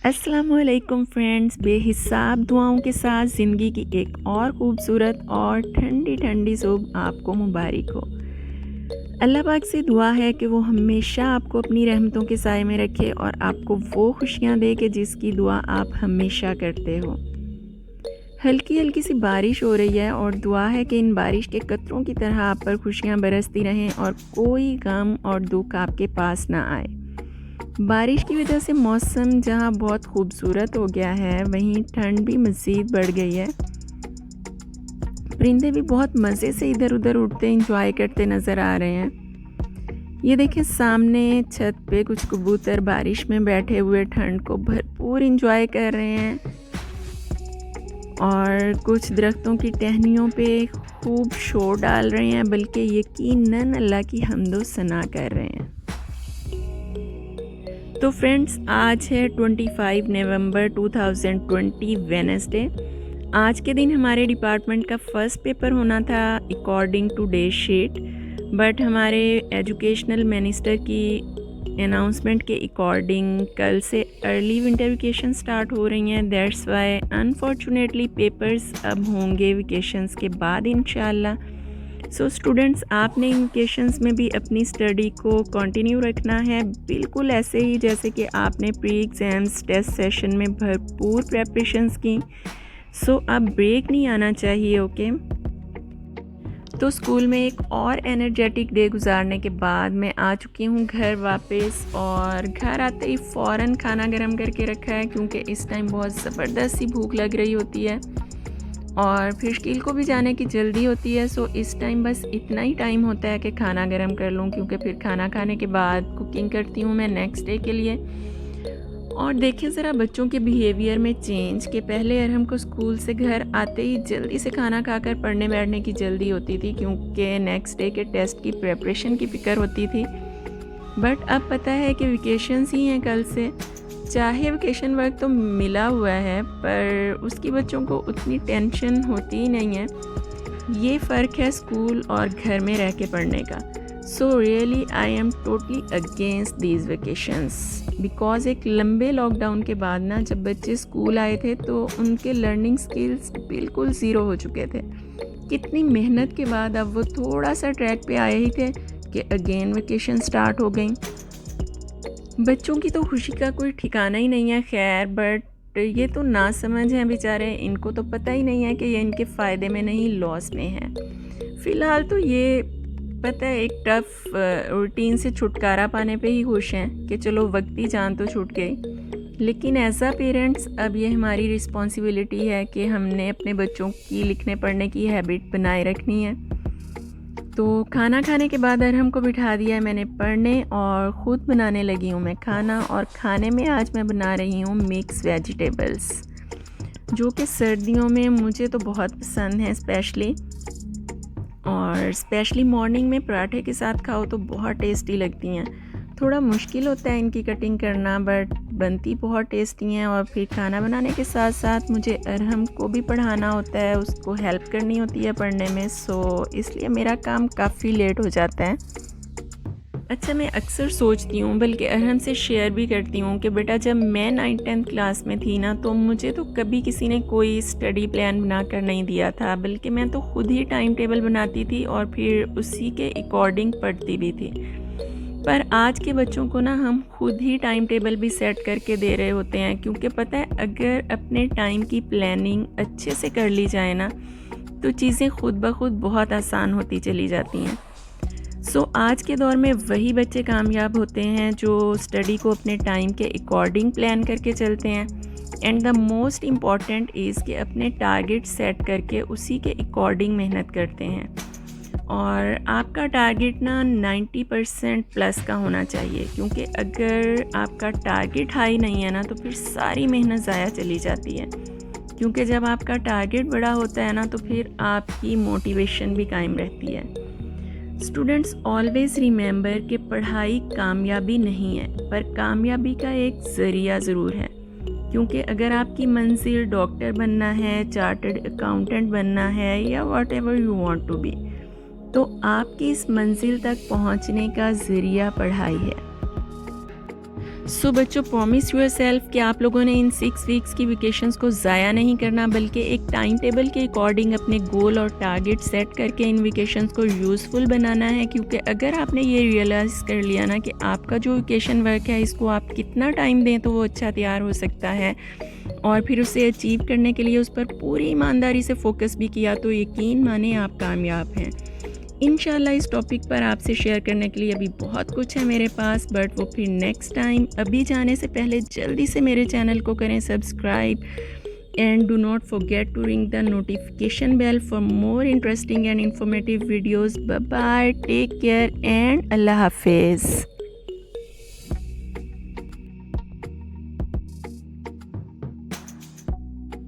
अस्सलामुअलैकुम फ्रेंड्स, बेहिसाब दुआओं के साथ ज़िंदगी की एक और खूबसूरत और ठंडी ठंडी सुबह आपको मुबारक हो। अल्लाह पाक से दुआ है कि वो हमेशा आपको अपनी रहमतों के साए में रखे और आपको वो खुशियाँ दे कि जिसकी दुआ आप हमेशा करते हो। हल्की हल्की सी बारिश हो रही है और दुआ है कि इन बारिश के कतरों की तरह आप पर खुशियाँ बरसती रहें और कोई गम और दुख आपके पास ना आए। बारिश की वजह से मौसम जहाँ बहुत खूबसूरत हो गया है, वहीं ठंड भी मज़ीद बढ़ गई है। परिंदे भी बहुत मज़े से इधर उधर उड़ते इंजॉय करते नज़र आ रहे हैं। ये देखें, सामने छत पे कुछ कबूतर बारिश में बैठे हुए ठंड को भरपूर इंजॉय कर रहे हैं और कुछ दरख्तों की टहनियों पे खूब शोर डाल रहे हैं, बल्कि यकीनन अल्लाह की हम्दो सना कर रहे हैं। तो फ्रेंड्स, आज है 25 नवंबर 2020 वेडनेसडे। आज के दिन हमारे डिपार्टमेंट का फर्स्ट पेपर होना था according to day sheet, but हमारे एजुकेशनल मिनिस्टर की अनाउंसमेंट के अकॉर्डिंग कल से अर्ली विंटर वेकेशन स्टार्ट हो रही हैं। दैट्स वाई अनफॉर्चुनेटली पेपर्स अब होंगे वेकेशंस के बाद इंशाल्लाह। सो स्टूडेंट्स, आपने इन वेकेशंस में भी अपनी स्टडी को कंटिन्यू रखना है, बिल्कुल ऐसे ही जैसे कि आपने प्री एग्ज़ाम्स टेस्ट सेशन में भरपूर प्रेपरेशंस की। सो अब ब्रेक नहीं आना चाहिए, ओके। तो स्कूल में एक और एनर्जेटिक डे गुजारने के बाद मैं आ चुकी हूँ घर वापस, और घर आते ही फ़ौरन खाना गर्म करके रखा है क्योंकि इस टाइम बहुत ज़बरदस्त सी भूख लग रही होती है और फिर शकील को भी जाने की जल्दी होती है। सो इस टाइम बस इतना ही टाइम होता है कि खाना गर्म कर लूँ, क्योंकि फिर खाना खाने के बाद कुकिंग करती हूँ मैं नेक्स्ट डे के लिए। और देखिए ज़रा बच्चों के बिहेवियर में चेंज के पहले अरहम को स्कूल से घर आते ही जल्दी से खाना खाकर पढ़ने बैठने की जल्दी होती थी, क्योंकि नेक्स्ट डे के टेस्ट की प्रिपरेशन की फ़िक्र होती थी। बट अब पता है कि वेकेशंस ही हैं कल से। चाहे वेकेशन वर्क तो मिला हुआ है, पर उसकी बच्चों को उतनी टेंशन होती ही नहीं है। ये फ़र्क है स्कूल और घर में रह के पढ़ने का। So really I am totally against these vacations, because एक लंबे लॉकडाउन के बाद ना, जब बच्चे स्कूल आए थे तो उनके लर्निंग स्किल्स बिल्कुल ज़ीरो हो चुके थे। कितनी मेहनत के बाद अब वो थोड़ा सा ट्रैक पे आए ही थे कि अगेन वेकेशन स्टार्ट हो गई। बच्चों की तो खुशी का कोई ठिकाना ही नहीं है। खैर, बट ये तो नासमझ हैं बेचारे, इनको तो पता ही नहीं है कि ये इनके फ़ायदे में नहीं लॉस में है। फ़िलहाल तो ये पता है एक टफ़ रूटीन से छुटकारा पाने पे ही खुश हैं कि चलो वक्ती जान तो छूट गई। लेकिन एज आ पेरेंट्स अब ये हमारी रिस्पॉन्सिबिलिटी है कि हमने अपने बच्चों की लिखने पढ़ने की हैबिट बनाए रखनी है। तो खाना खाने के बाद अरहम को बिठा दिया है मैंने पढ़ने, और ख़ुद बनाने लगी हूँ मैं खाना। और खाने में आज मैं बना रही हूँ मिक्स वेजिटेबल्स, जो कि सर्दियों में मुझे तो बहुत पसंद है स्पेशली मॉर्निंग में पराठे के साथ खाओ तो बहुत टेस्टी लगती हैं। थोड़ा मुश्किल होता है इनकी कटिंग करना, बट बनती बहुत टेस्टी हैं। और फिर खाना बनाने के साथ साथ मुझे अरहम को भी पढ़ाना होता है, उसको हेल्प करनी होती है पढ़ने में। सो इसलिए मेरा काम काफ़ी लेट हो जाता है। अच्छा, मैं अक्सर सोचती हूँ, बल्कि अरहम से शेयर भी करती हूँ कि बेटा जब मैं 9th-10th क्लास में थी ना, तो मुझे तो कभी किसी ने कोई स्टडी प्लान बना कर नहीं दिया था, बल्कि मैं तो ख़ुद ही टाइम टेबल बनाती थी और फिर उसी के अकॉर्डिंग पढ़ती भी थी। पर आज के बच्चों को ना हम खुद ही टाइम टेबल भी सेट करके दे रहे होते हैं, क्योंकि पता है अगर अपने टाइम की प्लानिंग अच्छे से कर ली जाए ना, तो चीज़ें खुद ब खुद बहुत आसान होती चली जाती हैं। सो आज के दौर में वही बच्चे कामयाब होते हैं जो स्टडी को अपने टाइम के अकॉर्डिंग प्लान करके चलते हैं। And the most important is कि अपने टारगेट सेट करके उसी के अकॉर्डिंग मेहनत करते हैं। और आपका टारगेट ना 90% प्लस का होना चाहिए, क्योंकि अगर आपका टारगेट हाई नहीं है ना, तो फिर सारी मेहनत ज़ाया चली जाती है। क्योंकि जब आपका टारगेट बड़ा होता है ना, तो फिर आपकी मोटिवेशन भी कायम रहती है। स्टूडेंट्स, ऑलवेज़ रिमेंबर कि पढ़ाई कामयाबी नहीं है, पर कामयाबी का एक ज़रिया ज़रूर है। क्योंकि अगर आपकी मंजिल डॉक्टर बनना है, चार्टर्ड अकाउंटेंट बनना है, या whatever you want to be, तो आपकी इस मंजिल तक पहुंचने का ज़रिया पढ़ाई है। सो बच्चों, प्रॉमिस योर सेल्फ कि आप लोगों ने इन 6 वीक्स की वेकेशंस को ज़ाया नहीं करना, बल्कि एक टाइम टेबल के अकॉर्डिंग अपने गोल और टारगेट सेट करके इन वेकेशंस को यूज़फुल बनाना है। क्योंकि अगर आपने ये रियलाइज़ कर लिया ना कि आपका जो वेकेशन वर्क है इसको आप कितना टाइम दें तो वो अच्छा तैयार हो सकता है, और फिर उसे अचीव करने के लिए उस पर पूरी ईमानदारी से फोकस भी किया, तो यकीन माने आप कामयाब हैं। इंशाल्लाह इस टॉपिक पर आपसे शेयर करने के लिए अभी बहुत कुछ है मेरे पास, बट वो फिर नेक्स्ट टाइम। अभी जाने से पहले जल्दी से मेरे चैनल को करें subscribe, and do not forget to ring the notification bell for more interesting and informative videos. Bye bye, take care and अल्लाह हाफिज़।